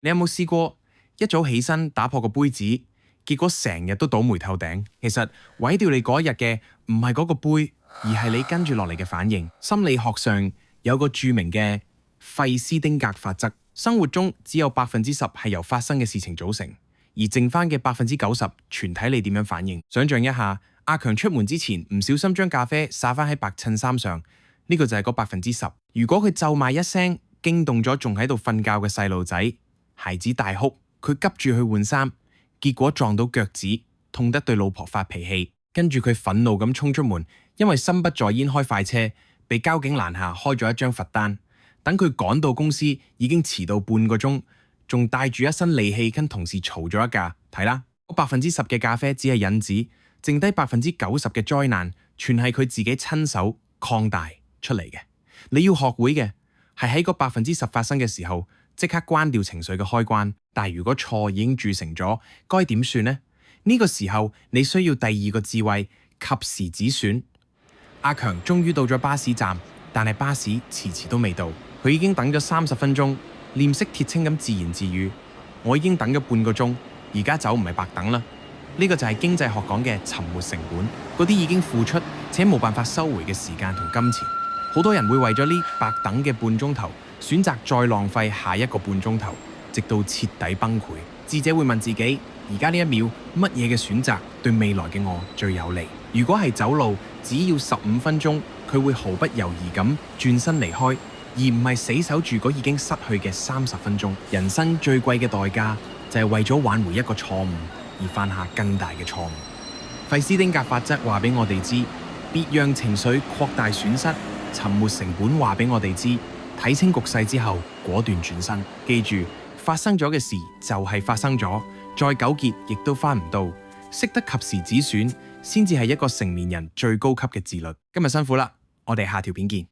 你有冇試過一早起身打破個杯子，結果成日都倒霉透頂？其實毀掉你嗰一日嘅唔係嗰個杯，而係你跟住落嚟嘅反應。心理學上有個著名嘅費斯丁格法則，生活中只有10%係由發生嘅事情組成，而剩翻嘅90%全睇你點樣反應。想象一下，阿強出門之前唔小心將咖啡灑翻喺白襯衫上，呢個就係嗰10%。如果佢咒罵一聲，驚動咗仲喺度瞓覺嘅細路仔，孩子大哭，佢急住去換衫，結果撞到腳趾，痛得對老婆發脾氣，跟住佢憤怒咁衝出門，因為心不在焉開快車，被交警攔下開咗一張罰單。等佢趕到公司已經遲到半個鐘，仲帶住一身戾氣跟同事嘈咗一架。睇啦，10%嘅咖啡只係引子，剩低90%嘅災難，全係佢自己親手擴大出嚟嘅。你要學會嘅係喺嗰10%發生嘅時候，即刻關掉情緒嘅開關。但係如果錯已經鑄成咗，該點算呢？呢個時候你需要第二個智慧，及時止損。阿強終於到咗巴士站，但係巴士遲遲都未到，佢已經等咗30分鐘，臉色鐵青咁自言自語：我已經等咗半個鐘，而家走唔係白等啦。呢個就係經濟學講嘅沉沒成本，嗰啲已經付出且冇辦法收回嘅時間同金錢。好多人會為咗呢白等嘅半鐘頭，選擇再浪費下一個半鐘頭，直到徹底崩潰。智者會問自己：而家呢一秒，乜嘢嘅選擇對未來嘅我最有利？如果係走路，只要15分鐘，佢會毫不猶豫咁轉身離開，而唔係死守住嗰已經失去嘅30分鐘。人生最貴嘅代價就係為咗挽回一個錯誤而犯下更大嘅錯誤。費斯丁格法則話俾我哋知，別讓情緒擴大損失。沉沒成本話俾我哋知，睇清局勢之後果斷轉身。記住，發生咗嘅事就係發生咗，再糾結亦都翻唔到。識得及時止損，先至係一個成年人最高級嘅自律。今日辛苦啦，我哋下條片見。